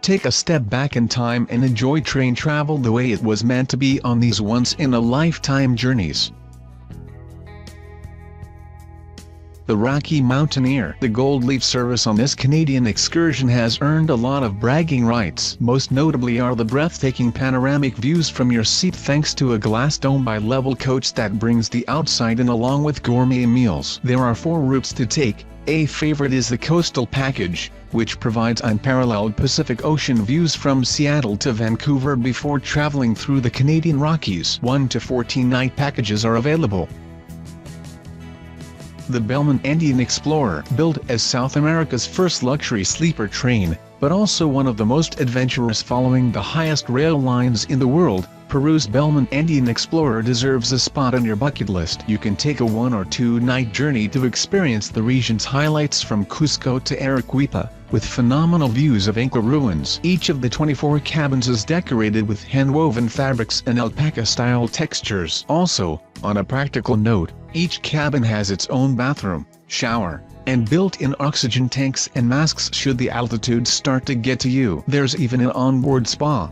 Take a step back in time and enjoy train travel the way it was meant to be on these once-in-a-lifetime journeys. The Rocky Mountaineer. The Gold Leaf service on this Canadian excursion has earned a lot of bragging rights. Most notably are the breathtaking panoramic views from your seat thanks to a glass dome bi-level coach that brings the outside in along with gourmet meals. There are 4 routes to take. A favorite is the Coastal Package, which provides unparalleled Pacific Ocean views from Seattle to Vancouver before traveling through the Canadian Rockies. 1 to 14 night packages are available. The Belmond Andean Explorer, built as South America's first luxury sleeper train, but also one of the most adventurous following the highest rail lines in the world, Peru's Belmond Andean Explorer deserves a spot on your bucket list. You can take a 1 or 2 night journey to experience the region's highlights from Cusco to Arequipa, with phenomenal views of Inca ruins. Each of the 24 cabins is decorated with hand-woven fabrics and alpaca-style textures. Also, on a practical note, each cabin has its own bathroom, shower, and built-in oxygen tanks and masks should the altitude start to get to you. There's even an onboard spa.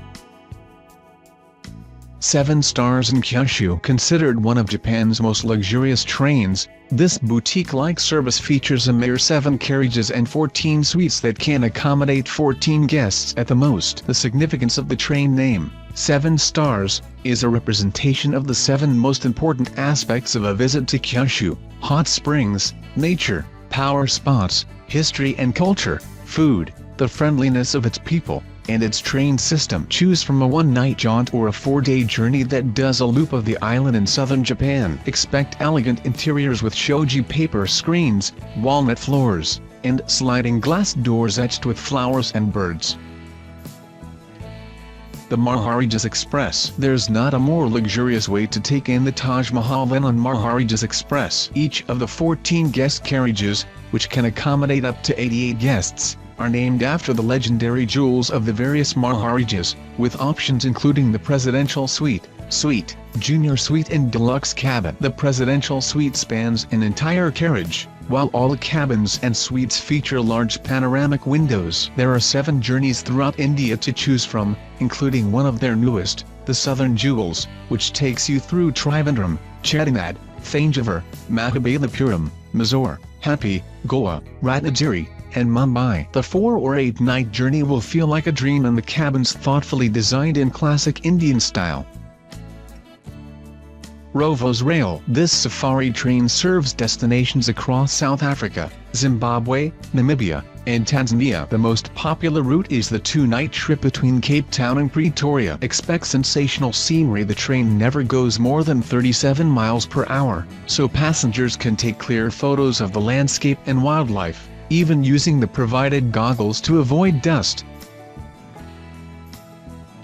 7 stars in Kyushu. Considered one of Japan's most luxurious trains, this boutique-like service features a mere 7 carriages and 14 suites that can accommodate 14 guests at the most. The significance of the train name, 7 stars, is a representation of the 7 most important aspects of a visit to Kyushu: hot springs, nature, power spots, history and culture, food, the friendliness of its people, and its train system. Choose from a 1-night jaunt or a 4-day journey that does a loop of the island in southern Japan. Expect elegant interiors with shoji paper screens, walnut floors, and sliding glass doors etched with flowers and birds. The Maharajas Express. There's not a more luxurious way to take in the Taj Mahal than on Maharajas Express. Each of the 14 guest carriages, which can accommodate up to 88 guests, are named after the legendary jewels of the various Maharajas, with options including the Presidential Suite, Junior Suite and Deluxe Cabin. The Presidential Suite spans an entire carriage, while all the cabins and suites feature large panoramic windows. There are 7 journeys throughout India to choose from, including one of their newest, the Southern Jewels, which takes you through Trivandrum, Chettinad, Thanjavur, Mahabalipuram, Mysore, Hampi, Goa, Ratnagiri, and Mumbai. The 4 or 8 night journey will feel like a dream and the cabins thoughtfully designed in classic Indian style. Rovo's Rail. This safari train serves destinations across South Africa, Zimbabwe, Namibia, and Tanzania. The most popular route is the 2-night trip between Cape Town and Pretoria. Expect sensational scenery. The train never goes more than 37 miles per hour, so passengers can take clear photos of the landscape and wildlife, even using the provided goggles to avoid dust.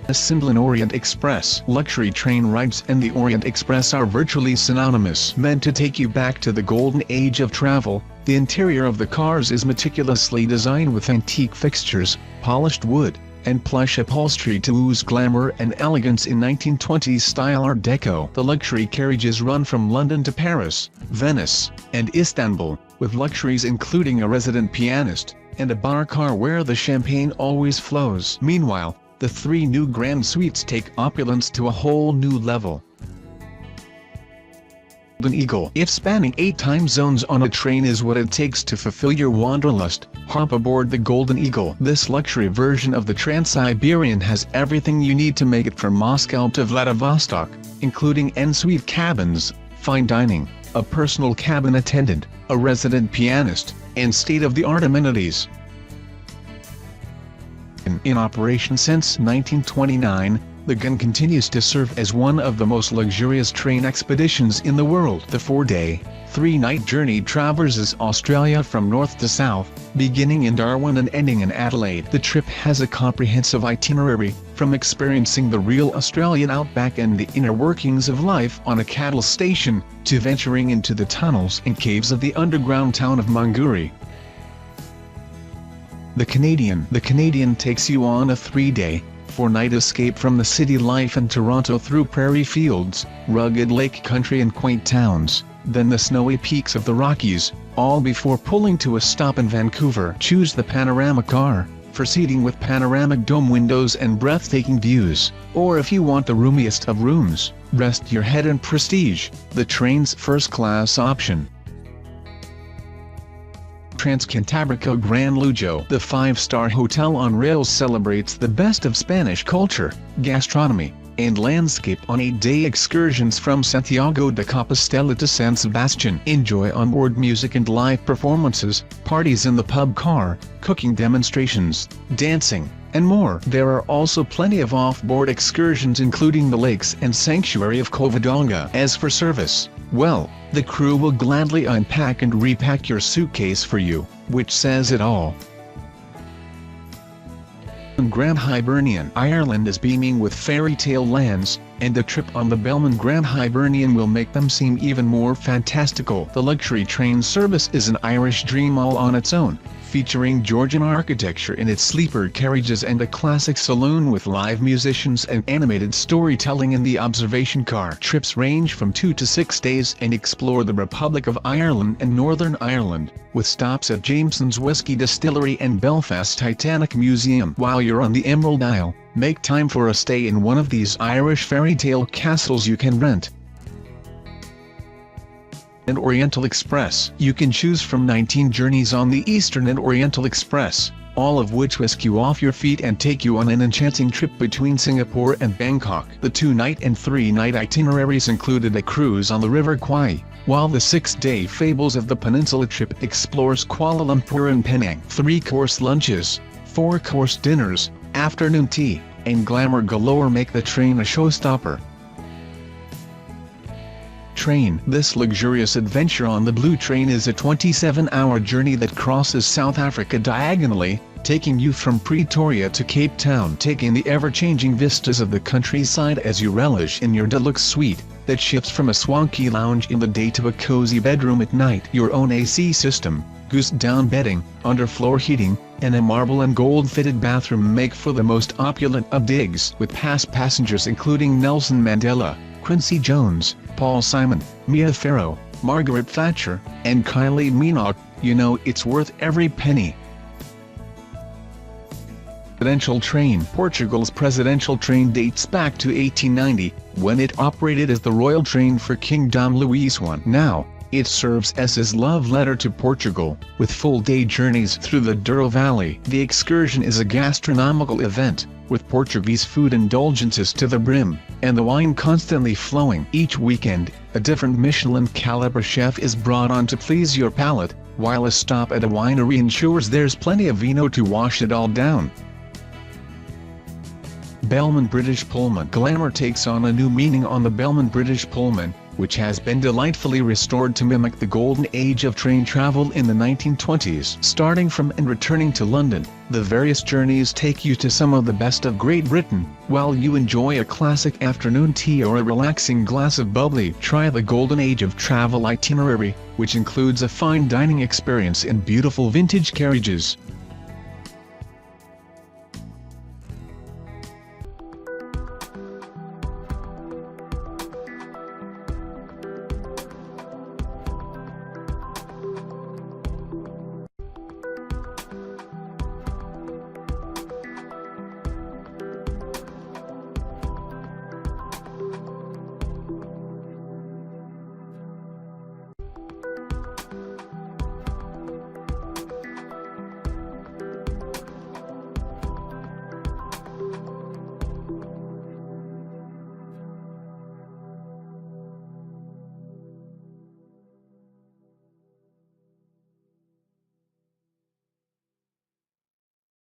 The Simplon Orient Express. Luxury train rides and the Orient Express are virtually synonymous. Meant to take you back to the golden age of travel, the interior of the cars is meticulously designed with antique fixtures, polished wood, and plush upholstery to ooze glamour and elegance in 1920s style Art Deco. The luxury carriages run from London to Paris, Venice, and Istanbul, with luxuries including a resident pianist, and a bar car where the champagne always flows. Meanwhile, the 3 new grand suites take opulence to a whole new level. Golden Eagle. If spanning 8 time zones on a train is what it takes to fulfill your wanderlust, hop aboard the Golden Eagle. This luxury version of the Trans-Siberian has everything you need to make it from Moscow to Vladivostok, including en-suite cabins, fine dining, a personal cabin attendant, a resident pianist, and state-of-the-art amenities. In operation since 1929, the GUN continues to serve as one of the most luxurious train expeditions in the world. The 4-day, 3-night journey traverses Australia from north to south, beginning in Darwin and ending in Adelaide. The trip has a comprehensive itinerary, from experiencing the real Australian outback and the inner workings of life on a cattle station, to venturing into the tunnels and caves of the underground town of Manguri. The Canadian. The Canadian takes you on a 3-day, 4-night escape from the city life in Toronto through prairie fields, rugged lake country and quaint towns, then the snowy peaks of the Rockies, all before pulling to a stop in Vancouver. Choose the panorama car, for seating with panoramic dome windows and breathtaking views, or if you want the roomiest of rooms, rest your head in prestige, the train's first-class option. Trans-Cantabrico Gran Lujo. The 5-star hotel on rails celebrates the best of Spanish culture, gastronomy, and landscape on 8-day excursions from Santiago de Compostela to San Sebastian. Enjoy onboard music and live performances, parties in the pub car, cooking demonstrations, dancing, and more. There are also plenty of off-board excursions including the lakes and sanctuary of Covadonga. As for service, well, the crew will gladly unpack and repack your suitcase for you, which says it all. Grand Hibernian. Ireland is beaming with fairy tale lands, and a trip on the Belmond Grand Hibernian will make them seem even more fantastical. The luxury train service is an Irish dream all on its own, featuring Georgian architecture in its sleeper carriages and a classic saloon with live musicians and animated storytelling in the observation car. Trips range from 2 to 6 days and explore the Republic of Ireland and Northern Ireland, with stops at Jameson's Whiskey Distillery and Belfast Titanic Museum. While you're on the Emerald Isle, make time for a stay in one of these Irish fairy tale castles you can rent. And Oriental Express. You can choose from 19 journeys on the Eastern and Oriental Express, all of which whisk you off your feet and take you on an enchanting trip between Singapore and Bangkok. The 2-night and 3-night itineraries included a cruise on the River Kwai, while the 6-day Fables of the Peninsula trip explores Kuala Lumpur and Penang. 3-course lunches, 4-course dinners, afternoon tea, and glamour galore make the train a showstopper. Train. This luxurious adventure on the Blue Train is a 27-hour journey that crosses South Africa diagonally, taking you from Pretoria to Cape Town. Take in the ever-changing vistas of the countryside as you relish in your deluxe suite, that shifts from a swanky lounge in the day to a cozy bedroom at night. Your own AC system, goose-down bedding, underfloor heating, and a marble and gold-fitted bathroom make for the most opulent of digs. With past passengers including Nelson Mandela, Quincy Jones, Paul Simon, Mia Farrow, Margaret Thatcher, and Kylie Minogue, you know it's worth every penny. Presidential train. Portugal's presidential train dates back to 1890, when it operated as the royal train for King Dom Luís I. Now, it serves as his love letter to Portugal, with full-day journeys through the Douro Valley. The excursion is a gastronomical event, with Portuguese food indulgences to the brim, and the wine constantly flowing. Each weekend, a different Michelin caliber chef is brought on to please your palate, while a stop at a winery ensures there's plenty of vino to wash it all down. Belmond British Pullman. Glamour takes on a new meaning on the Belmond British Pullman, which has been delightfully restored to mimic the golden age of train travel in the 1920s. Starting from and returning to London, the various journeys take you to some of the best of Great Britain, while you enjoy a classic afternoon tea or a relaxing glass of bubbly. Try the golden age of travel itinerary, which includes a fine dining experience in beautiful vintage carriages,